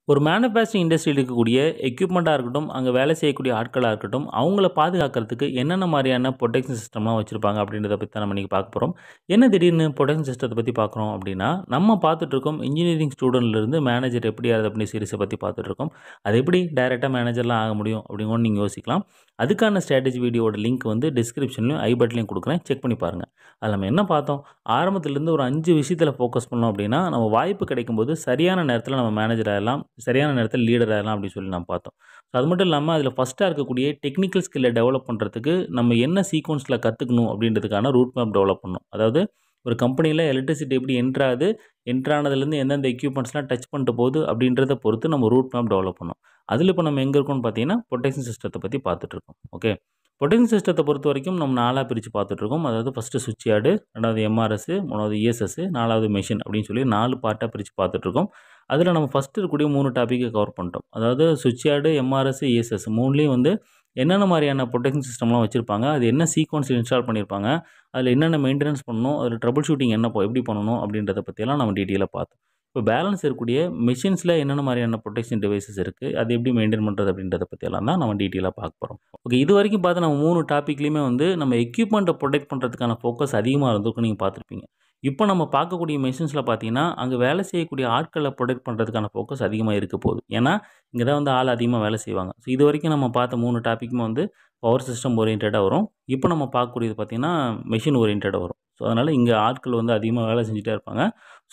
ஒரு மேனுஃபேக்சரிங் இண்டஸ்ட்ரியில இருக்கக்கூடிய எக்யூப்மெண்ட்டா இருக்கட்டும், அங்க வேலை செய்யக்கூடிய ஆட்களா இருக்கட்டும், அவங்கள பாதுகாக்கிறதுக்கு என்னென்ன மாரியான புரொடெக்ஷன் சிஸ்டம்லாம் வச்சிருப்பாங்க அப்படின்றத பத்தி தான் நம்ம இன்னைக்கு பார்க்க போறோம். என்ன திடீர்னு புரொடெக்ஷன் சிஸ்டத்த பத்தி பார்க்குறோம் அப்படின்னா, நம்ம பார்த்துட்டு இருக்கோம் இன்ஜினியரிங் ஸ்டூடண்ட்லேருந்து மேனேஜர் எப்படி ஆகுது அப்படின்னு சீரிஸ பத்தி பார்த்துட்டு இருக்கோம். அது எப்படி டைரக்ட்டா மேனேஜர்லாம் ஆக முடியும் அப்படின்னு கூட நீங்க யோசிக்கலாம். அதுக்கான ஸ்ட்ராட்டஜி வீடியோவோட லிங்க் வந்து டிஸ்கிரிப்ஷன்லயும், ஐ பட்டன்லயும் குடுக்குறேன். செக் பண்ணி பாருங்க. அதில நம்ம என்ன பார்த்தோம், ஆரம்பத்திலேருந்து ஒரு 5 விஷயத்தில ஃபோக்கஸ் பண்ணோம் அப்படின்னா, நம்ம வாய்ப்பு கிடைக்கும்போது சரியான நேரத்தில நம்ம மேனேஜர் ஆயிரலாம். சரியான நேரத்தில லீடர் ஆயிரலாம் அப்படின்னு சொல்லி நம்ம பார்த்தோம். ஸோ அது மட்டும் இல்லாம அதில ஃபர்ஸ்ட்டா இருக்கக்கூடிய டெக்னிக்கல் ஸ்கில்ல டெவலப் பண்றதுக்கு நம்ம என்ன சீக்வென்ஸ்ல கத்துக்கணும் அப்படின்றதுக்கான ரூட் மேப் டெவலப் பண்ணணும். அதாவது ஒரு கம்பெனியில எலக்ட்ரிசிட்டி எப்படி என்டர் ஆகுது, என்டர் ஆனதுலேருந்து எந்தெந்த எக்யூப்மெண்ட்ஸ்லாம் டச் பண்ணிட்டு போகுது அப்படின்றத பொறுத்து நம்ம ரூட் மேப் டெவலப் பண்ணணும். அதில இப்போ நம்ம எங்க இருக்கோம்னு பார்த்தீங்கன்னா, புரொடெக்ஷன் சிஸ்டத்த பத்தி பார்த்துட்டு இருக்கோம். ஓகே. புரொடெக்ஷன் சிஸ்டத்த பொறுத்தவரைக்கும் நம்ம 4ஆ பிரிச்சு பார்த்துட்டு இருக்கோம். அதாவது ஃபர்ஸ்ட்டு சுவிட்ச் யார்டு, 2வது எம்ஆர்எஸ், 3வது இஎஸ்எஸ், 4வது மெஷின் அப்படின்னு சொல்லி 4 பார்ட்டா பிரிச்சு பார்த்துட்டு இருக்கோம். அதில நம்ம ஃபர்ஸ்ட் இருக்கக்கூடிய 3 டாபிக்க கவர் பண்ணிட்டோம். அதாவது சுவிட்ச் யார்டு, எம்ஆர்எஸ், இஎஸ்எஸ் 3லயும் வந்து என்னென்ன மாரியான புரொடெக்ஷன் சிஸ்டம்லாம் வச்சிருப்பாங்க, அது என்ன சீக்வென்ஸ்ல இன்ஸ்டால் பண்ணியிருப்பாங்க, அதில என்னென்ன மெயின்டனன்ஸ் பண்ணணும், அதில ட்ரபிள் ஷூட்டிங் எப்படி பண்ணணும் அப்படின்றத பத்தியெல்லாம் நம்ம டீட்டெயிலா பார்த்தோம். இப்போ பேலன்ஸ் இருக்கக்கூடிய மெஷின்ஸ்ல என்னென்ன மாரியான புரொடெக்ஷன் டிவைசஸ் இருக்கு, அது எப்படி மெயின்டெயின் பண்றது அப்படின்றத பத்தியெல்லாம் தான் நம்ம டீட்டெயிலா பார்க்க போறோம். ஓகே. இதுவரைக்கும் பார்த்த நம்ம 3 டாபிக்லயுமே வந்து நம்ம எக்யூப்மெண்ட்ட புரொடெக்ட் பண்றதுக்கான ஃபோக்கஸ் அதிகமா இருந்திருக்கும் நீங்க பார்த்துருப்பீங்க. இப்போ நம்ம பார்க்கக்கூடிய மெஷின்ஸ்ல பார்த்தீங்கன்னா, அங்க வேலை செய்யக்கூடிய ஆட்கள புரொடெக்ட் பண்றதுக்கான ஃபோக்கஸ் அதிகமா இருக்க போகுது. ஏன்னா, இங்க தான் வந்து ஆள் அதிகமா வேலை செய்வாங்க. ஸோ இதுவரைக்கும் நம்ம பார்த்த 3 டாபிக்குமே வந்து பவர் சிஸ்டம் ஓரியன்டடா வரும். இப்போ நம்ம பார்க்கக்கூடியது பார்த்தீங்கன்னா, மெஷின் ஓரியன்டடா வரும். ஸோ அதனால இங்க ஆட்கள் வந்து அதிகமா வேலை செஞ்சுட்டே இருப்பாங்க.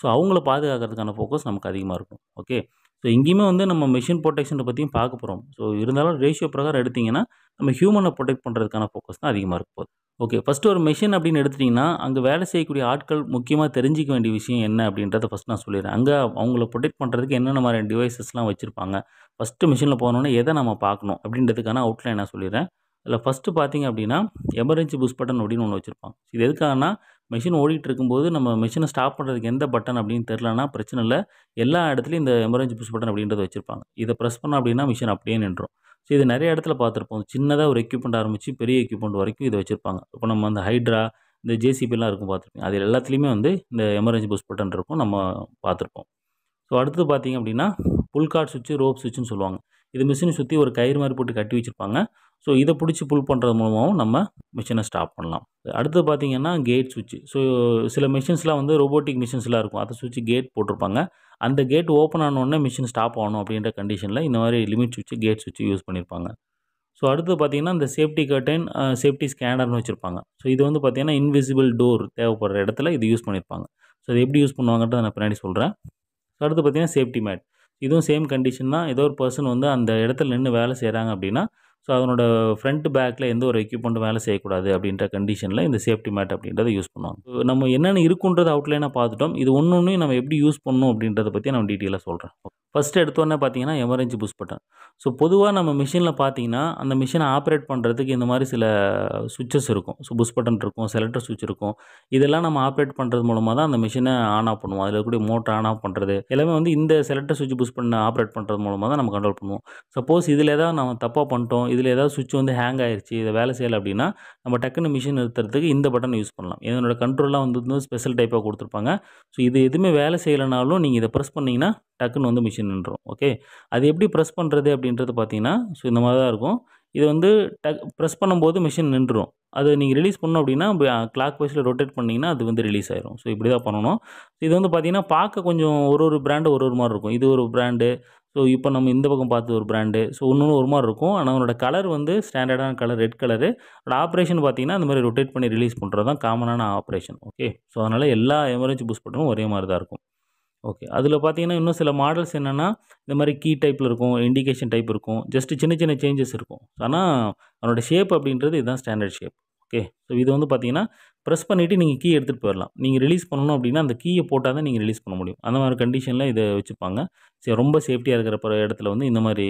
ஸோ அவங்கள பாதுகாக்கிறதுக்கான ஃபோக்கஸ் நமக்கு அதிகமா இருக்கும். ஓகே. ஸோ இங்கேயுமே வந்து நம்ம மெஷின் புரொடெக்ஷன பத்தியும் பார்க்க போறோம். ஸோ இருந்தாலும் ரேஷியோ பிரகாரம் எடுத்தீங்கன்னா, நம்ம ஹியூமன புரொடெக்ட் பண்றதுக்கான ஃபோக்கஸ் தான் அதிகமா இருக்க போகுது. ஓகே. ஃபர்ஸ்ட்டு ஒரு மெஷின் அப்படின்னு எடுத்துட்டீங்கன்னா, அங்க வேலை செய்யக்கூடிய ஆட்கள் முக்கியமா தெரிஞ்சுக்க வேண்டிய விஷயம் என்ன அப்படின்றத ஃபர்ஸ்ட் நான் சொல்லிடுறேன். அங்க அவங்கள புரொடெக்ட் பண்றதுக்கு என்னென்ன மாரியான டிவைஸஸ்லாம் வச்சிருப்பாங்க. ஃபர்ஸ்ட்டு மெஷின்ல போனோனே எத நம்ம பார்க்கணும் அப்படின்றதுக்கான அவுட்லைன் நான் சொல்லிடுறேன். அதில ஃபர்ஸ்ட்டு பார்த்தீங்க அப்படின்னா, எமர்ஜென்சி புஷ் பட்டன் அப்படின்னு ஒண்ணு வச்சிருப்பாங்க. இது எதுக்காகன்னா, மெஷின் ஓடிட்டு இருக்கும்போது நம்ம மெஷின ஸ்டாப் பண்றதுக்கு எந்த பட்டன் அப்படின்னு தெரியலன்னா பிரச்சனை இல்ல. எல்லா இடத்துலயும் இந்த எமர்ஜென்சி புஷ் பட்டன் அப்படின்றத வச்சிருப்பாங்க. இத பிரஸ் பண்ணோம் அப்படின்னா மிஷின் அப்படியே நின்றும். ஸோ இது நெறைய இடத்துல பார்த்துருப்போம். சின்னதா ஒரு எக்யூப்மெண்ட் ஆரம்பிச்சு பெரிய எக்யூப்மெண்ட் வரைக்கும் இத வச்சிருப்பாங்க. இப்போ நம்ம அந்த ஹைட்ரா, இந்த ஜேசிபிலாம் இருக்கும் பார்த்துருப்பீங்க. அது எல்லாத்துலயுமே வந்து இந்த எமர்ஜென்சி புஷ் பட்டன் இருக்கும். நம்ம பார்த்துருப்போம். ஸோ அடுத்தது பார்த்தீங்க அப்படின்னா, புல் கார்ட் சுவிட்ச், ரோப் சுவிட்ச்ன்னு சொல்லுவாங்க. இது மிஷின சுத்தி ஒரு கயிறு மாரி போட்டு கட்டி வச்சிருப்பாங்க. ஸோ இத புடிச்சு புல் பண்றது மூலமாவும் நம்ம மிஷின ஸ்டாப் பண்ணலாம். அடுத்தது பார்த்தீங்கன்னா, கேட் சுவிட்ச். ஸோ சில மெஷின்ஸ்லாம் வந்து ரோபோட்டிக் மிஷின்ஸ்லாம் இருக்கும். அத சுவிட்ச் கேட் போட்டிருப்பாங்க. அந்த கேட் ஓப்பன் ஆன உடனே மிஷின் ஸ்டாப் ஆகணும் அப்படின்ற கண்டிஷன்ல இந்த மாரி லிமிட் சுவிட்ச், கேட் சுவிட்ச் யூஸ் பண்ணியிருப்பாங்க. ஸோ அடுத்தது பார்த்தீங்கன்னா, இந்த சேஃப்டி கர்டைன், சேஃப்டி ஸ்கேனர்னு வச்சிருப்பாங்க. ஸோ இது வந்து பார்த்தீங்கன்னா, இன்விசிபிள் டோர் தேவைப்படுற இடத்துல இது யூஸ் பண்ணியிருப்பாங்க. ஸோ இது எப்படி யூஸ் பண்ணுவாங்கன்றத நான் பின்னாடி சொல்றேன். அடுத்து பார்த்தீங்கன்னா, சேஃப்டி மேட். இதுவும் சேம் கண்டிஷன் தான். ஏதோ ஒரு பெர்சன் வந்து அந்த இடத்துல நின்னு வேலை செய்றாங்க அப்படின்னா, ஸோ அதனோட ஃப்ரண்ட், பேக்ல எந்த ஒரு எக்யூப்மெண்ட்டும் வேலை செய்யக்கூடாது அப்படின்ற கண்டிஷன்ல இந்த சேஃப்டி மேட் அப்படின்றத யூஸ் பண்ணுவாங்க. நம்ம என்னென்ன இருக்குன்றத அவுட்லைனா பார்த்துட்டோம். இது ஒண்ணொண்ணையும் நம்ம எப்படி யூஸ் பண்ணணும் அப்படின்றத பத்தி நான் டீட்டெயிலா சொல்றேன். ஃபர்ஸ்ட் எடுத்தோனே பார்த்தீங்கன்னா, எமர்ஜென்சி புஷ் பட்டன். ஸோ பொதுவா நம்ம மிஷின்ல பார்த்தீங்கன்னா, அந்த மிஷின ஆப்பரேட் பண்றதுக்கு இந்த மாரி சில சுவிட்சஸ் இருக்கும். ஸோ புஷ் பட்டன் இருக்கும், செலக்டர் சுவிட்ச் இருக்கும். இதெல்லாம் நம்ம ஆப்பரேட் பண்றது மூலமா தான் அந்த மிஷின ஆன் ஆஃப் பண்ணுவோம். அதில இருக்கக்கூடிய மோட்டர் ஆன் ஆஃப் பண்றது எல்லாமே வந்து இந்த செலக்டர் சுவிட்ச் புஷ் பண்ண ஆப்பரேட் பண்றது மூலமா தான் நம்ம கண்ட்ரோல் பண்ணுவோம். சப்போஸ் இதில ஏதாவது நம்ம தப்பா பண்ணிட்டோம், இதில ஏதாவது சுவிட்ச் வந்து ஹேங் ஆயிருச்சு, இது வேலை செய்யல அப்படின்னா, நம்ம டக்குனு மிஷின் நிறுத்துறதுக்கு இந்த பட்டன் யூஸ் பண்ணலாம். இதனோட கண்ட்ரோல்லாம் வந்து ஸ்பெஷல் டைப்பா குடுத்துருப்பாங்க. ஸோ இது எதுவுமே வேலை செய்யலனாலும் நீங்க இத பிரஸ் பண்ணீங்கன்னா, டக்குனு வந்து மிஷின் நின்றும். ஓகே. அது எப்படி பிரஸ் பண்றது அப்படின்றது பார்த்தீங்கன்னா, ஸோ இந்த மாரி தான் இருக்கும். இது வந்து பிரஸ் பண்ணும்போது மிஷின் நின்றும். அத நீங்க ரிலீஸ் பண்ணணும் அப்படின்னா, கிளாக் வைஸ்ல ரொட்டேட் பண்ணீங்கன்னா, அது வந்து ரிலீஸ் ஆயிரும். ஸோ இப்படி தான் பண்ணணும். இது வந்து பார்த்தீங்கன்னா, பார்க்க கொஞ்சம் ஒரு பிராண்டு ஒரு மாரி இருக்கும். இது ஒரு பிராண்டு. ஸோ இப்போ நம்ம இந்த பக்கம் பார்த்தது ஒரு பிராண்டு. ஸோ ஒண்ணொண்ணு ஒரு மாரி இருக்கும். ஆனா அதனோட கலர் வந்து ஸ்டாண்டர்டான கலர் ரெட் கலரு. அதோட ஆப்பரேஷன் பார்த்தீங்கன்னா, இந்த மாரி ரொட்டேட் பண்ணி ரிலீஸ் பண்றது தான் காமனான ஆப்பரேஷன். ஓகே. ஸோ அதனால எல்லா எமர்ஜென்சி புஷ் பட்டனும் ஒரே மாரி தான் இருக்கும். ஓகே. அதில பார்த்தீங்கன்னா, இன்னும் சில மாடல்ஸ் என்னன்னா, இந்த மாரி கீ டைப்ல இருக்கும், இண்டிகேஷன் டைப் இருக்கும். ஜஸ்ட் சின்ன சின்ன சேஞ்சஸ் இருக்கும். ஆனா, அதனோட ஷேப் அப்படின்றது இதுதான் ஸ்டாண்டர்ட் ஷேப். ஓகே. ஸோ இது வந்து பார்த்தீங்கன்னா, பிரஸ் பண்ணிட்டு நீங்க கீ எடுத்துட்டு போயிரலாம். நீங்க ரிலீஸ் பண்ணணும் அப்படின்னா, அந்த கீய போட்டா தான் நீங்க ரிலீஸ் பண்ண முடியும். அந்த மாரி கண்டிஷன்ல இத வச்சுப்பாங்க. சரி ரொம்ப சேஃப்டியா இருக்கிற இடத்துல வந்து இந்த மாரி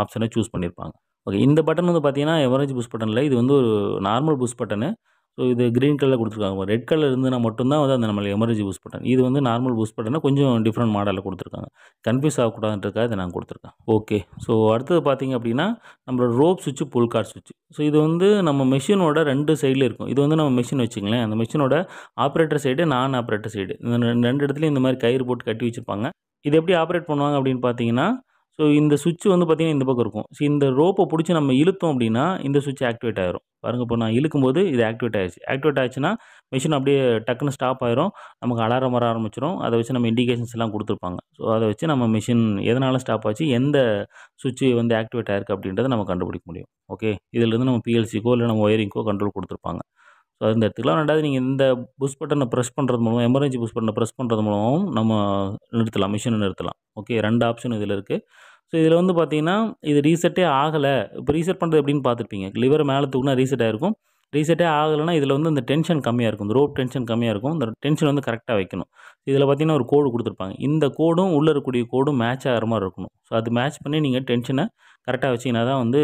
ஆப்ஷன சூஸ் பண்ணியிருப்பாங்க. ஓகே. இந்த பட்டன் வந்து பார்த்தீங்கன்னா, எமர்ஜென்சி புஷ் பட்டன் இல்ல. இது வந்து ஒரு நார்மல் புஷ் பட்டனு. ஸோ இது கிரீன் கலர்ல குடுத்துருக்காங்க. ரெட் கலர் இருந்ததுனா மட்டும் தான் வந்து அந்த நம்மளுக்கு எமர்ஜென்சி புஷ் பட்டன். இது வந்து நார்மல் புஷ் பட்டன கொஞ்சம் டிஃபரெண்ட் மாடல்ல குடுத்துருக்காங்க. கன்ஃப்யூஸ் ஆகக்கூடாதுன்றதுக்காக இத நான் குடுத்துருக்கேன். ஓகே. ஸோ அடுத்தது பார்த்தீங்க அப்படின்னா, நம்மளோட ரோப் சுவிட்ச், புல் கார்ட் சுவிட்ச். ஸோ இது வந்து நம்ம மெஷினோட 2 சைடுல இருக்கும். இது வந்து நம்ம மெஷின் வச்சுக்கங்களேன். அந்த மெஷினோட ஆப்பரேட்டர் சைடு, ஆப்பரேட்டர் சைடு. இந்த 2 இடத்துலயும் இந்த மாரி கயிறு போட்டு கட்டி வச்சிருப்பாங்க. இது எப்படி ஆப்பரேட் பண்ணுவாங்க அப்படின்னு பார்த்தீங்கன்னா, ஸோ இந்த சுவிட்ச் வந்து பார்த்தீங்கன்னா, இந்த பக்கம் இருக்கும். ஸோ இந்த ரோப்ப புடிச்சு நம்ம இழுத்தோம் அப்டின்னா, இந்த சுவிட்ச் ஆக்டிவேட் ஆயிரும். பாருங்க இப்போ நான் இழுக்கும்போது இது ஆக்டிவேட் ஆயிருச்சு. ஆக்டிவேட் ஆச்சுன்னா, மெஷின் அப்படியே டக்குனு ஸ்டாப் ஆயிரும். நமக்கு அலாரம் வர ஆரம்பிச்சுரும். அத வச்சு நம்ம இண்டிகேஷன்ஸ்லாம் குடுத்துருப்பாங்க. ஸோ அத வச்சு நம்ம மெஷின் எதனால ஸ்டாப் ஆச்சு, எந்த சுவிட்ச் வந்து ஆக்டிவேட் ஆயிருக்கு அப்படின்றத நம்ம கண்டுபிடிக்க முடியும். ஓகே. இதிலிருந்து நம்ம பிஎல்சிக்கோ இல்ல நம்ம ஒயரிங்க்கோ கண்ட்ரோல் குடுத்துருப்பாங்க. ஸோ இந்த எடுத்துக்கலாம். 2வது நீங்க இந்த புஷ் பட்டன பிரஸ் பண்றது மூலமா எமர்ஜென்சி புஷ் பட்டன பிரஸ் பண்றது மூலமாவும் நம்ம நிறுத்தலாம். மெஷின நிறுத்தலாம். ஓகே. 2 ஆப்ஷன் இதில இருக்கு. ஸோ இதில வந்து பார்த்தீங்கன்னா, இது ரீசெட்டே ஆகல. இப்போ ரீசெட் பண்றது எப்படின்னு பார்த்துருப்பீங்க. லிவர மேல தூக்குனா ரீசெட் ஆயிருக்கும். ரீசெட்டே ஆகலன்னா, இதில வந்து இந்த டென்ஷன் கம்மியா இருக்கும். இந்த ரோப் டென்ஷன் கம்மியா இருக்கும். இந்த டென்ஷன் வந்து கரெக்ட்டா வைக்கணும். இதில பார்த்தீங்கன்னா, ஒரு கோடு குடுத்துருப்பாங்க. இந்த கோடும், உள்ள இருக்கக்கூடிய கோடும் மேட்ச் ஆகுற மாரி இருக்கணும். ஸோ அது மேட்ச் பண்ணி நீங்க டென்ஷன கரெக்ட்டா வச்சீங்கன்னா தான் வந்து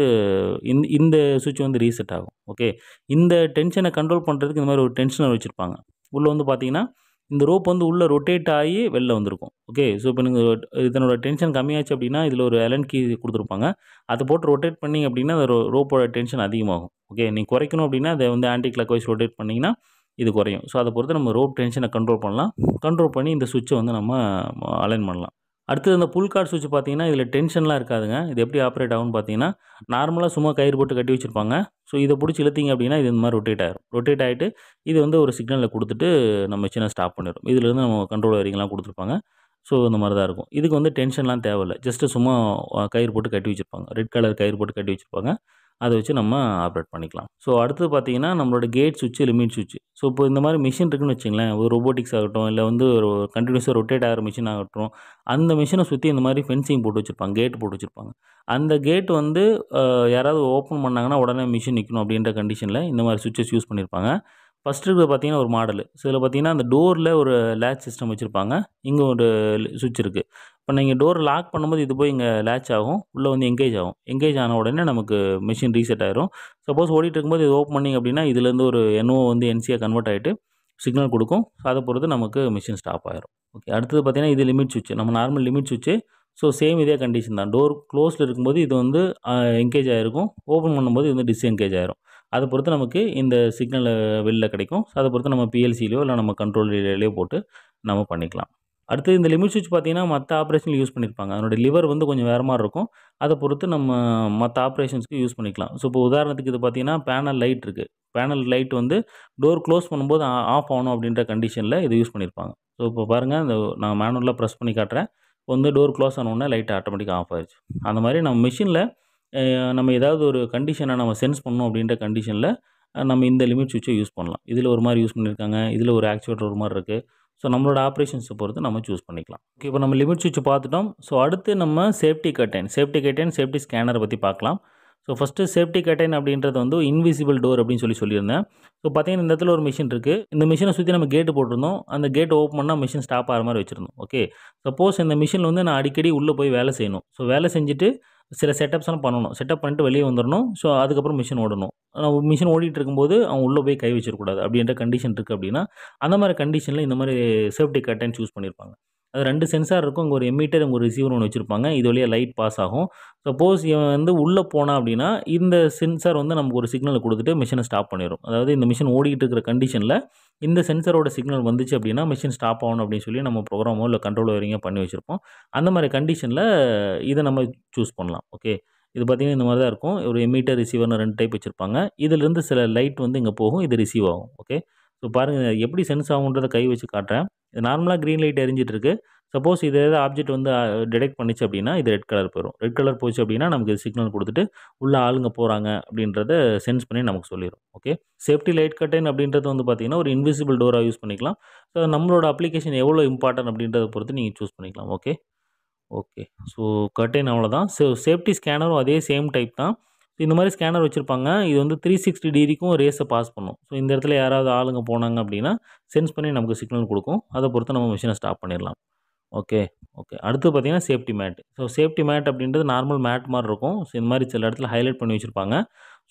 இந்த ஸ்விட்ச் வந்து ரீசெட் ஆகும். ஓகே. இந்த டென்ஷன கண்ட்ரோல் பண்றதுக்கு இந்த மாரி ஒரு டென்ஷனர் வச்சிருப்பாங்க. உள்ள வந்து பார்த்தீங்கன்னா, இந்த ரோப் வந்து உள்ள ரொட்டேட் ஆயி வெளில வந்திருக்கும். ஓகே. ஸோ இப்போ நீங்க இதனோட டென்ஷன் கம்மியாச்சு அப்படின்னா, இதில ஒரு அலன் கீ குடுத்துருப்பாங்க. அத போட்டு ரொட்டேட் பண்ணீங்க அப்படின்னா, அந்த ரோப்போட டென்ஷன் அதிகமாகும். ஓகே. நீங்க குறைக்கணும் அப்படின்னா, அத வந்து ஆன்டி கிளாக் வைஸ் ரொட்டேட் பண்ணீங்கன்னா, இது குறையும். ஸோ அத பொறுத்து நம்ம ரோப் டென்ஷன கண்ட்ரோல் பண்ணலாம். கண்ட்ரோல் பண்ணி இந்த ஸ்விட்ச வந்து நம்ம அலைன் பண்ணலாம். அடுத்தது இந்த புல் கார்ட் ஸ்விட்ச் பார்த்தீங்கன்னா, இதில டென்ஷன்லாம் இருக்காதுங்க. இது எப்படி ஆப்பரேட் ஆகும்னு பார்த்தீங்கன்னா, நார்மலா சும்மா கயிறு போட்டு கட்டி வச்சிருப்பாங்க. ஸோ இத புடிச்சு இழுத்தீங்க அப்படின்னா, இது இந்த மாரி ரொட்டேட் ஆயிரும். ரொட்டேட் ஆயிட்டு, இது வந்து ஒரு சிக்னல குடுத்துட்டு நம்ம மெஷின ஸ்டாப் பண்ணிரும். இதிலிருந்து நம்ம கண்ட்ரோல் வயரிங்லாம் குடுத்துருப்பாங்க. ஸோ இந்த மாரி தான் இருக்கும். இதுக்கு வந்து டென்ஷன்லாம் தேவையில்ல. ஜஸ்ட் சும்மா கயிறு போட்டு கட்டி வச்சிருப்பாங்க. ரெட் கலர் கயிறு போட்டு கட்டி வச்சிருப்பாங்க. அத வச்சு நம்ம ஆப்பரேட் பண்ணிக்கலாம். ஸோ அடுத்தது பார்த்தீங்கன்னா, நம்மளோட கேட் ஸ்விட்ச், லிமிட் ஸ்விட்ச். ஸோ இப்போ இந்த மாரி மெஷின் இருக்குன்னு வச்சுக்கங்களேன், ஒரு ரோபோட்டிக்ஸ் ஆகட்டும், இல்ல வந்து ஒரு கன்டினியூஸா ரொட்டேட் ஆகுற மெஷின் ஆகட்டும், அந்த மெஷின சுத்தி இந்த மாரி ஃபென்சிங் போட்டு வச்சிருப்பாங்க. கேட் போட்டு வச்சிருப்பாங்க. அந்த கேட் வந்து யாராவது ஓப்பன் பண்ணாங்கன்னா, உடனே மெஷின் நிக்கணும் அப்படின்ற கண்டிஷன்ல இந்த மாரி ஸ்விட்சஸ் யூஸ் பண்ணியிருப்பாங்க. ஃபர்ஸ்ட் இருக்கிறது பார்த்தீங்கன்னா, ஒரு மாடலு. ஸோ இதில பார்த்தீங்கன்னா, அந்த டோர்ல ஒரு லேட்ச் சிஸ்டம் வச்சிருப்பாங்க. இங்க ஒரு ஸ்விட்ச் இருக்கு. இப்ப நீங்க டோர் லாக் பண்ணும்போது இது போய் இங்க லேட்ச் ஆகும். உள்ள வந்து எங்கேஜ் ஆகும். எங்கேஜ் ஆன உடனே நமக்கு மெஷின் ரீசெட் ஆயிரும். சப்போஸ் ஓடிட்டு இருக்கும்போது இது ஓப்பன் பண்ணீங்க அப்படின்னா, இதுலேருந்து ஒரு NO வந்து NCயா கன்வெர்ட் ஆயிட்டு சிக்னல் குடுக்கும். அத பொறுத்து நமக்கு மெஷின் ஸ்டாப் ஆயிரும். ஓகே. அடுத்தது பார்த்தீங்கன்னா, இது லிமிட் ஸ்விட்ச். நம்ம நார்மல் லிமிட் ஸ்விட்ச். ஸோ சேம் இதே கண்டிஷன் தான். டோர் குளோஸ்ல இருக்கும்போது இது வந்து என்கேஜ் ஆயிருக்கும். ஓப்பன் பண்ணும்போது இது வந்து டிஸ்என்கேஜ் ஆயிரும். அத பொறுத்து நமக்கு இந்த சிக்னல் வெளில கிடைக்கும். அத பொறுத்து நம்ம PLCலயோ இல்ல நம்ம கண்ட்ரோல் ரிலேலயோ போட்டு நம்ம பண்ணிக்கலாம். அடுத்து இந்த லிமிட் ஸ்விட்ச் பார்த்தீங்கன்னா, மத்த ஆப்பரேஷன்ல யூஸ் பண்ணியிருப்பாங்க. அதனுடைய லிவர் வந்து கொஞ்சம் வேற மாரி இருக்கும். அத பொறுத்து நம்ம மத்த ஆப்பரேஷன்ஸ்க்கு யூஸ் பண்ணிக்கலாம். ஸோ இப்போ உதாரணத்துக்கு இது பார்த்தீங்கன்னா, பேனல் லைட் இருக்கு. பேனல் லைட் வந்து டோர் க்ளோஸ் பண்ணும்போது ஆஃப் ஆகணும் அப்படின்ற கண்டிஷன்ல இத யூஸ் பண்ணியிருப்பாங்க. ஸோ இப்போ பாருங்க, இந்த நான் மேனுவலா பிரஸ் பண்ணி காட்டுறேன். வந்து டோர் க்ளோஸ் ஆன உடனே லைட் ஆட்டோமேட்டிக்கா ஆஃப் ஆயிருச்சு. அந்த மாரி நம்ம மெஷின்ல நம்ம ஏதாவது ஒரு கண்டிஷன நம்ம சென்ஸ் பண்ணணும் அப்படின்ற கண்டிஷன்ல நம்ம இந்த லிமிட் ஸ்விட்ச யூஸ் பண்ணலாம். இதில ஒரு மாரி யூஸ் பண்ணியிருக்காங்க. இதில ஒரு ஆக்சுவேட்டர் ஒரு மாரி இருக்கு. ஸோ நம்மளோட ஆப்பரேஷன்ஸ பொறுத்து நம்ம சூஸ் பண்ணிக்கலாம். ஓகே. இப்போ நம்ம லிமிட் ஸ்விட்ச் பார்த்துட்டோம். ஸோ அடுத்து நம்ம சேஃப்டி கர்டைன், சேஃப்டி ஸ்கேனர பத்தி பார்க்கலாம். ஸோ ஃபர்ஸ்ட்டு சேஃப்டி கர்டைன் அப்படின்றது வந்து இன்விசிபிள் டோர் அப்படின்னு சொல்லியிருந்தேன். ஸோ பார்த்தீங்கன்னா, இந்த இடத்துல ஒரு மெஷின் இருக்கு. இந்த மெஷின சுத்தி நம்ம கேட் போட்டிருந்தோம். அந்த கேட் ஓப்பன் பண்ணா மெஷின் ஸ்டாப் ஆகுற மாரி வச்சிருந்தோம். ஓகே. சப்போஸ் இந்த மெஷின்ல வந்து நான் அடிக்கடி உள்ள போய் வேலை செய்யணும். ஸோ வேலை செஞ்சுட்டு சில செட்டப்ஸ்லாம் பண்ணணும். செட்டப் பண்ணிட்டு வெளிய வந்துரணும். ஸோ அதுக்கப்புறம் மெஷின் ஓடணும். மிஷின் ஓடிட்டு இருக்கும்போது அவன் உள்ள போய் கை வச்சிடக்கூடாது அப்படின்ற கண்டிஷன் இருக்கு அப்படின்னா, அந்த மாரி கண்டிஷன்ல இந்த மாரி சேஃப்டி கர்டைன் சூஸ் பண்ணியிருப்பாங்க. அது 2 சென்சார் இருக்கும். இங்க ஒரு எமிட்டர், இங்க ஒரு ரிசீவர் ஒண்ணு வச்சிருப்பாங்க. இது வழியா லைட் பாஸ் ஆகும். சப்போஸ் இவன் வந்து உள்ள போனான் அப்படின்னா, இந்த சென்சார் வந்து நமக்கு ஒரு சிக்னல குடுத்துட்டு மெஷின ஸ்டாப் பண்ணிரும். அதாவது இந்த மெஷின் ஓடிட்டு இருக்கிற கண்டிஷன்ல இந்த சென்சாரோட சிக்னல் வந்துச்சு அப்படின்னா, மெஷின் ஸ்டாப் ஆகணும் அப்படின்னு சொல்லி நம்ம ப்ரோகிராமோ இல்ல கண்ட்ரோல் வயரிங்கோ பண்ணி வச்சிருப்போம். அந்த மாரி கண்டிஷன்ல இத நம்ம சூஸ் பண்ணலாம். ஓகே. இது பார்த்தீங்கன்னா, இந்த மாரி தான் இருக்கும். ஒரு எமிட்டர், ரிசீவர்னு 2 டைப் வச்சிருப்பாங்க. இதிலிருந்து சில லைட் வந்து இங்க போகும். இது ரிசீவ் ஆகும். ஓகே. ஸோ பாருங்க எப்படி சென்ஸ் ஆகுன்றத கை வச்சு காட்டுறேன். இது நார்மலா கிரீன் லைட் எரிஞ்சிட்டு இருக்கு. சப்போஸ் இது ஏதாவது ஆப்ஜெக்ட் வந்து டிடெக்ட் பண்ணிச்சு அப்படின்னா, இது ரெட் கலர் போயிரும். ரெட் கலர் போச்சு அப்படின்னா, நமக்கு சிக்னல் குடுத்துட்டு, உள்ள ஆளுங்க போறாங்க அப்படின்றத சென்ஸ் பண்ணி நமக்கு சொல்லிரும். ஓகே. சேஃப்டி லைட் கர்டைன் அப்படின்றது வந்து பார்த்தீங்கன்னா, ஒரு இன்விசிபிள் டோரா யூஸ் பண்ணிக்கலாம். ஸோ நம்மளோட அப்ளிகேஷன் எவ்வளோ இம்பார்ட்டன்ட் அப்படின்றத பொறுத்து நீங்க சூஸ் பண்ணிக்கலாம். ஓகே. ஓகே. ஸோ கர்டைன் அவ்வளோதான். சேஃப்டி ஸ்கேனரும் அதே சேம் டைப் தான். இந்த மாரி ஸ்கேனர் வச்சிருப்பாங்க. இது வந்து 360 டிகிரிக்கும் ரேஸ பாஸ் பண்ணும். ஸோ இந்த இடத்துல யாராவது ஆளுங்க போனாங்க அப்படின்னா, சென்ஸ் பண்ணி நமக்கு சிக்னல் குடுக்கும். அத பொறுத்து நம்ம மெஷின ஸ்டாப் பண்ணிரலாம். Okay, okay. அடுத்து பார்த்தீங்கன்னா, safety mat. So safety mat அப்படின்றது நார்மல் மேட் மாரி இருக்கும். ஸோ இந்த மாரி சில இடத்துல ஹைலைட் பண்ணி வச்சிருப்பாங்க.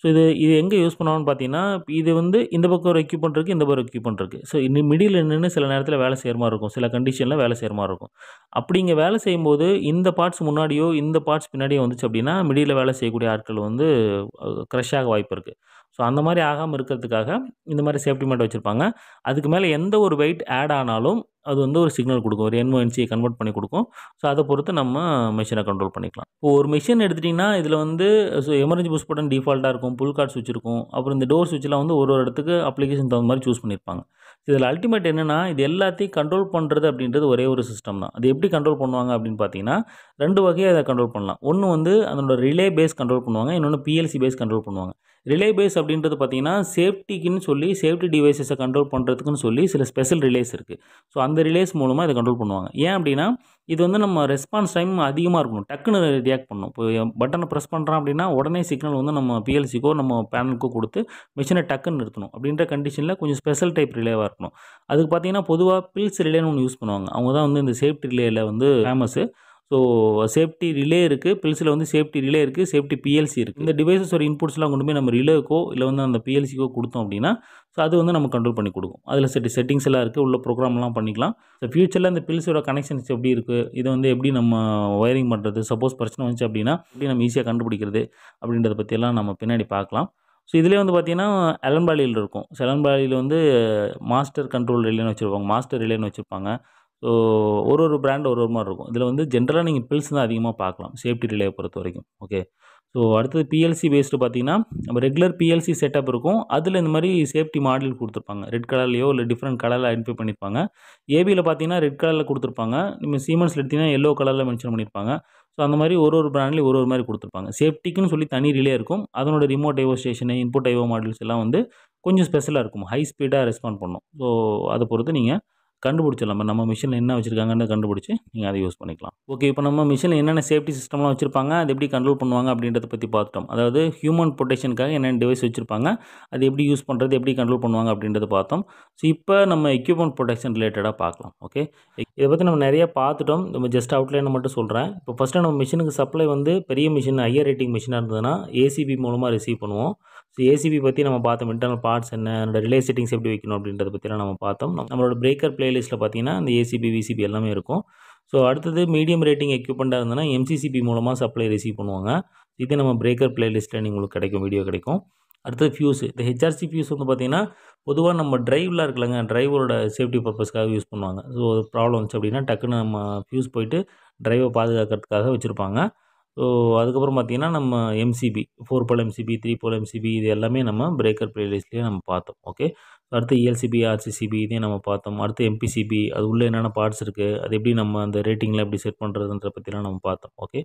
ஸோ இது இது எங்க யூஸ் பண்ணுவாங்கன்னு பார்த்தீங்கன்னா, இது வந்து இந்த பக்கம் ஒரு எக்யூப்மென்ட் இருக்கு, இந்த பக்கம் ஒரு எக்யூப்மென்ட் இருக்கு. ஸோ மிடில்ல நின்னு சில நேரத்தில வேலை செய்ற மாரி இருக்கும். சில கண்டிஷன்ல வேலை செய்ற மாரி இருக்கும். அப்படி இங்க வேலை செய்யும்போது, இந்த பார்ட்ஸ் முன்னாடியோ, இந்த பார்ட்ஸ் பின்னாடியோ வந்துச்சு அப்படின்னா, மிடில்ல வேலை செய்யக்கூடிய ஆட்கள் வந்து கிரஷ் ஆக வாய்ப்பு இருக்கு. ஸோ அந்த மாதிரி ஆகாமல் இருக்கிறதுக்காக இந்த மாதிரி சேஃப்டி மேட் வச்சுருப்பாங்க. அதுக்கு மேலே எந்த ஒரு வெயிட் ஆட் ஆனாலும் அது வந்து ஒரு சிக்னல் கொடுக்கும். ஒரு NONC கன்வெர்ட் பண்ணி கொடுக்கும். ஸோ அதை பொறுத்து நம்ம மெஷினை கண்ட்ரோல் பண்ணிக்கலாம். இப்போ ஒரு மிஷின் எடுத்துட்டிங்கன்னா இதில் வந்து எமர்ஜென்சி புஷ் பட்டன் டிஃபால்ட்டாக இருக்கும், புல் கார்ட் சுவிட்ச் இருக்கும், அப்புறம் இந்த டோர் சுவிட்ச்லாம் வந்து ஒரு இடத்துக்கு அப்ளிகேஷன் தகுந்த மாதிரி சூஸ் பண்ணியிருப்பாங்க. இதில் அல்டிமேட் என்னென்னா இது எல்லாத்தையும் கண்ட்ரோல் பண்ணுறது அப்படின்றது ஒரே ஒரு சிஸ்டம் தான். அது எப்படி கண்ட்ரோல் பண்ணுவாங்க அப்படின்னு பார்த்தீங்கன்னா 2 வகையாக அதை கண்ட்ரோல் பண்ணலாம். ஒன்று வந்து அதனோட ரிலே பேஸ் கண்ட்ரோல் பண்ணுவாங்க, இன்னொன்று PLC பேஸ் கண்ட்ரோல் பண்ணுவாங்க. ரிலே பேஸ் அப்படின்றது பார்த்தீங்கன்னா சேஃப்டிக்குன்னு சொல்லி சேஃப்டி டிவைசஸை கண்ட்ரோல் பண்ணுறதுக்குன்னு சொல்லி சில ஸ்பெஷல் ரிலேஸ் இருக்குது. ஸோ அந்த ரிலேஸ் மூலமாக இதை கண்ட்ரோல் பண்ணுவாங்க. ஏன் அப்படின்னா இது வந்து நம்ம ரெஸ்பான்ஸ் டைம் அதிகமாக இருக்கணும், டக்குன்னு ரியாக்ட் பண்ணணும். இப்போ பட்டனை ப்ரெஸ் பண்ணுறோம் அப்படின்னா உடனே சிக்னல் வந்து நம்ம PLCக்கோ நம்ம பேனலுக்கோ கொடுத்து மிஷினை டக்குன்னு நிறுத்தணும். அப்படின்ற கண்டிஷனில் கொஞ்சம் ஸ்பெஷல் டைப் ரிலேவாக இருக்கணும். அதுக்கு பார்த்தீங்கன்னா பொதுவாக பில்ஸ் ரிலேன்னு ஒன்று யூஸ் பண்ணுவாங்க. அவங்க தான் வந்து இந்த சேஃப்டி ரிலேயில் வந்து ஃபேமஸு. ஸோ சேஃப்டி ரிலே இருக்குது, பில்ஸில் வந்து சேஃப்டி ரிலே இருக்குது, சேஃப்டி PLC இருக்குது. இந்த டிவைசஸோட இன்புட்ஸ்லாம் கொண்டு போய் நம்ம ரிலேக்கோ இல்லை வந்து அந்த PLCக்கோ கொடுத்தோம் அப்படின்னா ஸோ அது வந்து நம்ம கண்ட்ரோல் பண்ணி கொடுக்கும். அதில் செட்டிங்ஸ் எல்லாம் இருக்குது, உள்ள ப்ரோக்ராம்லாம் பண்ணிக்கலாம். ஸோ ஃபியூச்சரில் இந்த பில்ஸோட கனெக்ஷன்ஸ் எப்படி இருக்குது, இதை வந்து எப்படி நம்ம ஒயரிங் பண்ணுறது, சப்போஸ் பிரச்சனை வந்துச்சு அப்படின்னா எப்படி நம்ம ஈஸியாக கண்டுபிடிக்கிறது அப்படின்றத பற்றியெல்லாம் நம்ம பின்னாடி பார்க்கலாம். ஸோ இதிலே வந்து பார்த்தீங்கன்னா அலன் பாலியில் இருக்கும். ஸோ அலன் பாலியில் வந்து மாஸ்டர் கண்ட்ரோல் ரிலேன்னு வச்சுருப்பாங்க, மாஸ்டர் ரிலேன்னு வச்சுருப்பாங்க. ஸோ ஒரு பிராண்ட் ஒரு மாதிரி இருக்கும். இதில் வந்து ஜென்ரலாக நீங்கள் பில்ஸ் தான் அதிகமாக பார்க்கலாம் சேஃப்டி ரிலேவை பொறுத்த வரைக்கும். ஓகே. ஸோ அடுத்தது PLC பேஸ்டு பார்த்தீங்கன்னா நம்ம ரெகுலர் PLC செட்டப் இருக்கும். அதில் இந்த மாதிரி சேஃப்டி மாடல் கொடுத்துருப்பாங்க. ரெட் கலர்லையோ இல்லை டிஃப்ரெண்ட் கலரில் ஐடென்டிஃபை பண்ணியிருப்பாங்க. ஏபியில் பார்த்தீங்கன்னா ரெட் கலரில் கொடுத்துருப்பாங்க. நம்ம சீமென்ஸில் எடுத்திங்கன்னா எல்லோ கலரில் மென்ஷன் பண்ணியிருப்பாங்க. ஸோ அந்த மாதிரி ஒரு பிராண்ட்லேயும் ஒரு மாதிரி கொடுத்துருப்பாங்க. சேஃப்டிக்குன்னு சொல்லி தனி ரிலே இருக்கும். அதனோட remote IO station, input IO models எல்லாம் வந்து கொஞ்சம் ஸ்பெஷலாக இருக்கும், ஹை ஸ்பீடாக ரெஸ்பாண்ட் பண்ணும். ஸோ அதை பொறுத்து நீங்கள் கண்டுபிடிச்சிடலாம். நம்ம மிஷினில் என்ன வச்சுருக்காங்கன்னு கண்டுபிடிச்சி நீங்கள் அதை யூஸ் பண்ணிக்கலாம். ஓகே. இப்போ நம்ம மிஷினில் என்னென்ன சேஃப்டி சிஸ்டம்லாம் வச்சுருப்பாங்க, அது எப்படி கண்ட்ரோல் பண்ணுவாங்க அப்படின்றத பற்றி பார்த்துட்டோம். அதாவது ஹியூமன் ப்ரொடெக்ஷனுக்காக என்னென்ன டிவைஸ் வச்சுருப்பாங்க, அது எப்படி யூஸ் பண்ணுறது, எப்படி கண்ட்ரோல் பண்ணுவாங்க அப்படின்றத பார்த்தோம். ஸோ இப்போ நம்ம எக்யூப்மெண்ட் ப்ரொடெக்ஷன் ரிலேட்டடாக பார்க்கலாம். ஓகே. இதை பற்றி நம்ம நிறைய பார்த்துட்டோம். நம்ம ஜஸ்ட் அவுட்லைனை மட்டும் சொல்கிறேன். இப்போ ஃபஸ்ட்டு நம்ம மிஷினுக்கு சப்ளை வந்து பெரிய மிஷின், ஹையர் ரேட்டிங் மிஷினாக இருந்ததுன்னா ACB மூலமாக ரிசீவ் பண்ணுவோம். ஸோ ACB பற்றி நம்ம பார்த்தோம், இன்டர்னல் பார்ட்ஸ் என்ன, அதோட ரிலே செட்டிங்ஸ் எப்படி வைக்கணும் அப்படின்றத பற்றிலாம் நம்ம பார்த்தோம். நம்மளோட பிரேக்கர் பிளேலிஸ்ட்டில் பார்த்தீங்கன்னா இந்த ACB, VCB எல்லாமே இருக்கும். ஸோ அடுத்தது மீடியம் ரேட்டிங் எக்யூப்மெண்ட்டாக இருந்ததுன்னா MCCB மூலமாக சப்ளை ரிசீவ் பண்ணுவாங்க. இது நம்ம பிரேக்கர் பிளேலிஸ்ட்டில் உங்களுக்கு கிடைக்கும், வீடியோ கிடைக்கும். அடுத்தது ஃபியூஸ். இந்த HRC ஃபியூஸ் வந்து பார்த்திங்கன்னா பொதுவாக நம்ம டிரைவ்லாம் இருக்குல்லங்க, டிரைவரோட சேஃப்டி பர்பஸ்க்காக யூஸ் பண்ணுவாங்க. ஸோ ப்ராப்ளம் வந்துச்சு அப்படின்னா டக்குன்னு நம்ம ஃபியூஸ் போயிட்டு டிரைவை பாதுகாக்கிறதுக்காக வச்சுருப்பாங்க. ஸோ அதுக்கப்புறம் பார்த்திங்கன்னா நம்ம MCB 4 போல் MCB, 3 போல் MCB இது எல்லாமே நம்ம பிரேக்கர் பிளேலிஸ்ட்லேயே நம்ம பார்த்தோம். ஓகே. அடுத்து ELCB, RCCB இதையும் நம்ம பார்த்தோம். அடுத்து MPCB, அது உள்ளே என்னென்ன பார்ட்ஸ் இருக்குது, அது எப்படி நம்ம அந்த ரேட்டிங்கில் எப்படி செட் பண்ணுறதுன்ற பற்றிலாம் நம்ம பார்த்தோம். ஓகே.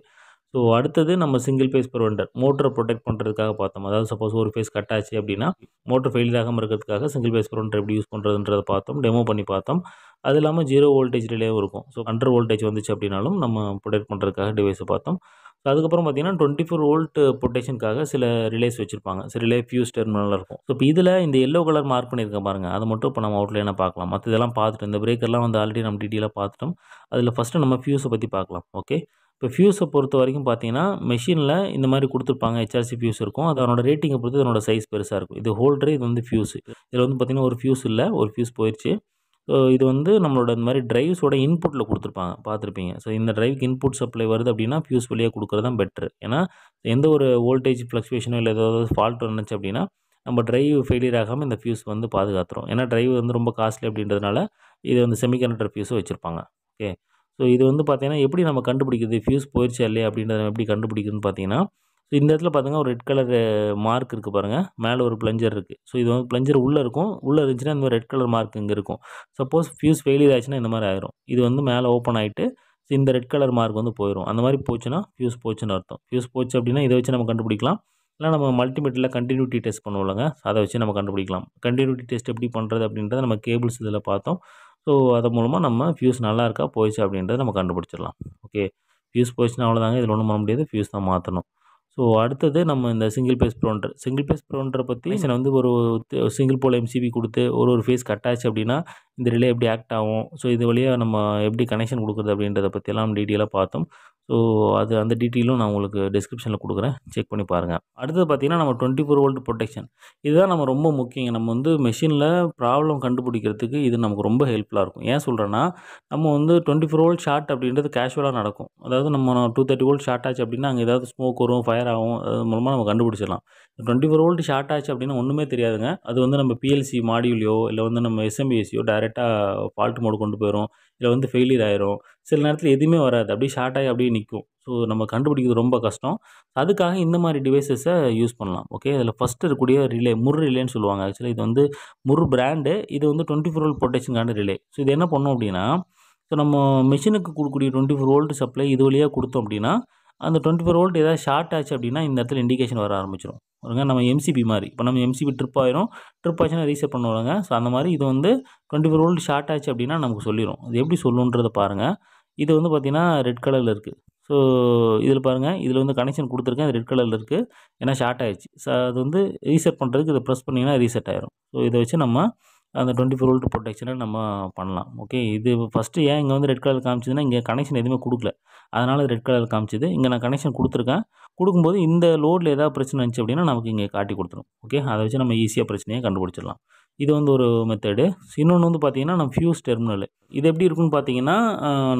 ஸோ அடுத்தது நம்ம சிங்கிள் ஃபேஸ் ப்ரிவெண்டர், மோட்டரை ப்ரொடெக்ட் பண்ணுறதுக்காக பார்த்தோம். அதாவது சப்போஸ் ஒரு ஃபேஸ் கட் ஆச்சு அப்படின்னா மோட்டர் ஃபெயிலியர் ஆகாமல் இருக்கிறதுக்காக சிங்கிள் ஃபேஸ் ப்ரிவெண்டர் எப்படி யூஸ் பண்ணுறதுன்றதை பார்த்தோம், டெமோ பண்ணி பார்த்தோம். அது இல்லாமல் 0 வோல்டேஜ் ரிலேவும் இருக்கும். ஸோ 100 வோல்டேஜ் வந்துச்சு அப்படின்னாலும் நம்ம ப்ரொடெக்ட் பண்ணுறதுக்காக டிவைஸை பார்த்தோம். ஸோ அதுக்கப்புறம் பார்த்தீங்கன்னா 24 வோல்ட் ப்ரொடெக்ஷனுக்காக சில ரிலேஸ் வச்சுருப்பாங்க. சில ரிலே ஃபியூஸ் டெர்மினலாக இருக்கும். ஸோ இப்போ இதில் இந்த எல்லோ கலர் மார்க் பண்ணியிருக்கேன் பாருங்கள், அதை மட்டும் இப்போ நம்ம அவுட்லைனாக பார்க்கலாம். மற்ற இதெல்லாம் பார்த்துட்டு இந்த பிரேக்கர்லாம் வந்து ஆல்ரெடி நம்ம டீட்டெயிலாக பார்த்துட்டோம். அதில் ஃபஸ்ட்டு நம்ம ஃபியூஸை பற்றி பார்க்கலாம். ஓகே. இப்போ ஃபியூஸை பொறுத்த வரைக்கும் பார்த்தீங்கன்னா மெஷினில் இந்த மாதிரி கொடுத்துருப்பாங்க. HRC ஃபியூஸ் இருக்கும். அதனோட ரேட்டிங்கை பொறுத்து அதனோட சைஸ் பெருசாக இருக்கும். இது ஹோல்டரு, இது வந்து ஃபியூஸு. இதில் வந்து பார்த்திங்கன்னா ஒரு ஃபியூஸ் இல்லை, ஒரு ஃபியூஸ் போயிடுச்சு. ஸோ இது வந்து நம்மளோட இந்த மாதிரி டிரைவ்ஸோட இன்புட்டில் கொடுத்துருப்பாங்க, பார்த்துருப்பீங்க. ஸோ இந்த டிரைவுக்கு இன்புட் சப்ளை வருது அப்படின்னா ஃபியூஸ் வழியாக கொடுக்குறது தான் பெட்ரு. ஏன்னா எந்த ஒரு வோல்டேஜ் ஃப்ளக்சுவேஷனோ இல்லை ஏதாவது ஃபால்ட் வந்துச்சு அப்படின்னா நம்ம டிரைவ் ஃபெயிலியர் ஆகாமல் இந்த ஃபியூஸ் வந்து பாதுகாத்துரும். ஏன்னா டிரைவ் வந்து ரொம்ப காஸ்ட்லி அப்படின்றதுனால இது வந்து செமிகண்டக்டர் ஃபியூஸும் வச்சுருப்பாங்க. ஓகே. ஸோ இது வந்து பார்த்தீங்கன்னா எப்படி நம்ம கண்டுபிடிக்கிறது, ஃபியூஸ் போயிடுச்சா இல்லையா அப்படின்றத எப்படி கண்டுபிடிக்குதுன்னு பார்த்தீங்கன்னா இந்த இடத்துல பார்த்தீங்கன்னா ஒரு ரெட் கலர் மார்க் இருக்குது பாருங்கள், மேலே ஒரு ப்ளஞ்சர் இருக்குது. ஸோ இது வந்து ப்ளஞ்சர் உள்ளே இருக்கும். உள்ளே இருந்துச்சுன்னா இந்த மாதிரி ரெட் கலர் மார்க் இங்கே இருக்கும். சப்போஸ் ஃபியூஸ் ஃபெயிலியர் ஆச்சுன்னா இந்த மாதிரி ஆயிரும். இது வந்து மேலே ஓப்பன் ஆகிட்டு இந்த ரெட் கலர் மார்க் வந்து போயிடும். அந்த மாதிரி போச்சுன்னா ஃபியூஸ் போச்சுன்னு அர்த்தம். ஃபியூஸ் போச்சு அப்படின்னா இதை வச்சு நம்ம கண்டுபிடிக்கலாம். இல்லை நம்ம மல்டிமீட்டரில் கண்டினியூட்டி டெஸ்ட் பண்ணுவோம்லங்க, அதை வச்சு நம்ம கண்டுபிடிக்கலாம். கண்டினியூட்டி டெஸ்ட் எப்படி பண்ணுறது அப்படின்றத நம்ம கேபிள்ஸ் இதில் பார்த்தோம். ஸோ அது மூலமாக நம்ம ஃபியூஸ் நல்லா இருக்கா போயிடுச்சு அப்படின்றத நம்ம கண்டுபிடிச்சிடலாம். ஓகே. ஃபியூஸ் போயிடுச்சுன்னா அவ்வளோதாங்க, இதில் ஒன்றும் பண்ண முடியாது, ஃபியூஸ் தான் மாற்றணும். ஸோ அடுத்தது நம்ம இந்த சிங்கிள் பேஸ் ப்ரிவெண்டரை பற்றி வந்து ஒரு சிங்கிள் போல் MCB கொடுத்து ஒரு ஃபேஸ் கட் ஆச்சு அப்படின்னா இந்த ரிலே எப்படி ஆக்ட் ஆகும், ஸோ இது வழியாக நம்ம எப்படி கனெக்ஷன் கொடுக்குறது அப்படின்றத பற்றியெல்லாம் டீட்டெயிலாக பார்த்தோம். ஸோ அந்த டீட்டெயிலும் நான் உங்களுக்கு டிஸ்கிரிப்ஷனில் கொடுக்குறேன், செக் பண்ணி பாருங்கள். அடுத்தது பார்த்திங்கன்னா நம்ம 24 வோல்ட் ப்ரொடெக்ஷன், இதுதான் நம்ம ரொம்ப முக்கியம். நம்ம வந்து மெஷினில் ப்ராப்ளம் கண்டுபிடிக்கிறதுக்கு இது நமக்கு ரொம்ப ஹெல்ப்ஃபுல்லாக இருக்கும். ஏன் சொல்கிறேன்னா நம்ம வந்து 24 வோல்ட் ஷார்ட் அப்படின்றது கேஷுவலாக நடக்கும். அதாவது நம்ம 230 வோல்ட் ஷார்ட் ஆச்சு அப்படின்னா அங்கே ஏதாவது ஸ்மோக் வரும், ஃபயர் ஃபயர் ஆகும். அது மூலமா நம்ம கண்டுபிடிச்சிடலாம். 24 வோல்ட் ஷார்ட் ஆச்சு அப்படின்னா ஒன்றுமே தெரியாதுங்க. அது வந்து நம்ம பிஎல்சி மாடியூலையோ இல்லை வந்து நம்ம எஸ்எம்பிஎஸ்சியோ டைரெக்டாக ஃபால்ட் மோடு கொண்டு போயிடும். இல்லை வந்து ஃபெயிலியர் ஆயிரும். சில நேரத்தில் எதுவுமே வராது. அப்படியே ஷார்ட் ஆகி அப்படியே நிற்கும். ஸோ நம்ம கண்டுபிடிக்கிறது ரொம்ப கஷ்டம். அதுக்காக இந்த மாதிரி டிவைசஸை யூஸ் பண்ணலாம். ஓகே, அதில் ஃபஸ்ட்டு இருக்கக்கூடிய ரிலே ரிலேன்னு சொல்லுவாங்க. ஆக்சுவலி இது வந்து பிராண்டு. இது வந்து 24 வோல்ட் ப்ரொடெக்ஷனுக்கான ரிலே. ஸோ இது என்ன பண்ணும் அப்படின்னா, ஸோ நம்ம மெஷினுக்கு கொடுக்கக்கூடிய 24 வோல்ட் சப்ளை இது வழியாக கொடுத்தோம் அப்படின்னா, அந்த 24 வோல்ட் ஏதாவது ஷார்ட் ஆச்சு அப்படின்னா இந்த இடத்துல இண்டிகேஷன் வர ஆரம்பிச்சிடும். பாருங்க, நம்ம எம்சிபி மாதிரி. இப்போ நம்ம எம்சிபி ட்ரிப் ஆயிரும். ட்ரிப் ஆச்சுன்னா ரீசெட் பண்ணுவாங்க. ஸோ அந்த மாதிரி இது வந்து 24 வோல்ட் ஷார்ட் ஆச்சு அப்படின்னா நமக்கு சொல்லிடும். அது எப்படி சொல்லுன்றதை பாருங்கள். இது வந்து பார்த்தீங்கன்னா ரெட் கலரில் இருக்குது. ஸோ இதில் பாருங்கள், இதில் வந்து கனெக்ஷன் கொடுத்துருக்கேன். அது ரெட் கலரில் இருக்குது. ஏன்னா ஷார்ட் ஆயிடுச்சு. ஸோ அது வந்து ரீசெட் பண்ணுறதுக்கு இதை ப்ரெஸ் பண்ணிங்கன்னா ரீசெட் ஆயிரும். ஸோ இதை வச்சு நம்ம அந்த 24 வோல்ட் ப்ரொடெக்ஷனை நம்ம பண்ணலாம். ஓகே, இது ஃபஸ்ட்டு ஏன் இங்கே வந்து ரெட் கலர் காமிச்சதுன்னா, இங்கே கனெக்ஷன் எதுவுமே கொடுக்கல. அதனால் ரெட் கலர் காமிச்சது. இங்கே நான் கனெக்ஷன் கொடுத்துருக்கேன். கொடுக்கும்போது இந்த லோடில் ஏதாவது பிரச்சனை இருந்துச்சு அப்படின்னா நமக்கு இங்கே காட்டி கொடுத்துரும். ஓகே, அதை வச்சு நம்ம ஈஸியாக பிரச்சனையை கண்டுபிடிச்சிடலாம். இது வந்து ஒரு மெத்தடு. இன்னொன்று வந்து பார்த்தீங்கன்னா, நம்ம ஃபியூஸ் டெர்மினல். இது எப்படி இருக்குன்னு பார்த்தீங்கன்னா,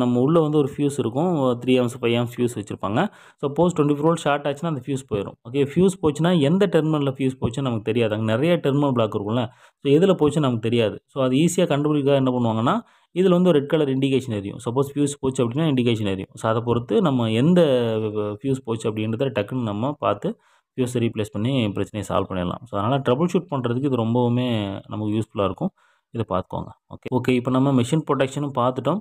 நம்ம உள்ளே வந்து ஒரு ஃபியூஸ் இருக்கும். 3 ஆம்ஸ் 5 ஆம்ஸ் ஃபியூஸ் வச்சுருப்பாங்க. சப்போஸ் 24 வோல்ட் ஷார்ட் ஆச்சுன்னா அந்த ஃபியூஸ் போயிடும். ஓகே, ஃபியூஸ் போச்சுன்னா எந்த டெர்மினலில் ஃபியூஸ் போச்சுன்னு நமக்கு தெரியாது. அங்கே நிறைய டெர்மினல் பிளாக் இருக்கும்ல. ஸோ எதில் போச்சுன்னு நமக்கு தெரியாது. ஸோ அது ஈஸியாக கண்டுபிடிக்க என்ன பண்ணுவாங்கன்னா, இதில் வந்து ரெட் கலர் இண்டிகேஷன் எரியும். சப்போஸ் ஃபியூஸ் போச்சு அப்படின்னா இண்டிகேஷன் எரியும். ஸோ அதை பொறுத்து நம்ம எந்த ஃபியூஸ் போச்சு அப்படின்றத டக்குன்னு நம்ம பார்த்து ஃபியூஸை ரீப்ளேஸ் பண்ணி பிரச்சனையை சால்வ் பண்ணிடலாம். ஸோ அதனால் ட்ரபிள் ஷூட் பண்ணுறதுக்கு இது ரொம்பவுமே நமக்கு யூஸ்ஃபுல்லாக இருக்கும். இதை பார்த்துக்கோங்க. ஓகே, இப்போ நம்ம மெஷின் ப்ரொடெக்ஷனும் பார்த்துட்டோம்.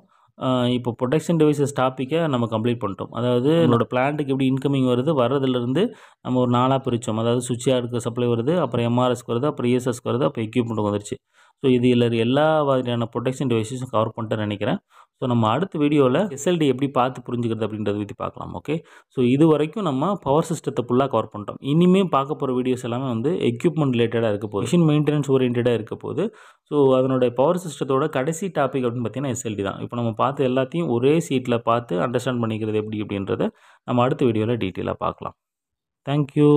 இப்போ ப்ரொடெக்ஷன் டிவைசஸ் டாப்பிக்கை நம்ம கம்ப்ளீட் பண்ணிட்டோம். அதாவது நம்மளோட பிளான்ட்டுக்கு எப்படி இன்கமிங் வருது, வர்றதுலேருந்து நம்ம ஒரு 4ஆக பிரித்தோம். அதாவது சுவிட்ச் யார்டுக்கு சப்ளை வருது, அப்புறம் எம்ஆர்எஸ்க்கு வருது, அப்புறம் இஎஸ்எஸ்க்கு வருது, அப்புறம் எக்யூப்மெண்ட்டுக்கு வந்துருச்சு. ஸோ இதில் எல்லா வகையான ப்ரொடெக்ஷன் டிவைசஸும் கவர் பண்ணிட்டேன்னு நினைக்கிறேன். ஸோ நம்ம அடுத்த வீடியோவில் எஸ்எல்டி எப்படி பார்த்து புரிஞ்சுக்கிறது அப்படின்றத பற்றி பார்க்கலாம். ஓகே, ஸோ இது வரைக்கும் நம்ம பவர் சிஸ்டத்தை ஃபுல்லாக கவர் பண்ணிட்டோம். இனிமேல் பார்க்க போகிற வீடியோஸ் எல்லாமே வந்து எக்யூப்மெண்ட் ரிலேட்டடாக இருக்க போகுது. மிஷின் மெயின்டெனன்ஸ் ஓரியன்டாக இருக்க போகுது. ஸோ அதனுடைய பவர் சிஸ்டத்தோட கடைசி டாபிக் அப்படின்னு பார்த்தீங்கன்னா எஸ்எல்டி தான். இப்போ நம்ம பார்த்து எல்லாத்தையும் ஒரே சீட்டில் பார்த்து அண்டர்ஸ்டாண்ட் பண்ணிக்கிறது எப்படி அப்படின்றத நம்ம அடுத்த வீடியோவில் டீட்டெயிலாக பார்க்கலாம். தேங்க்யூ.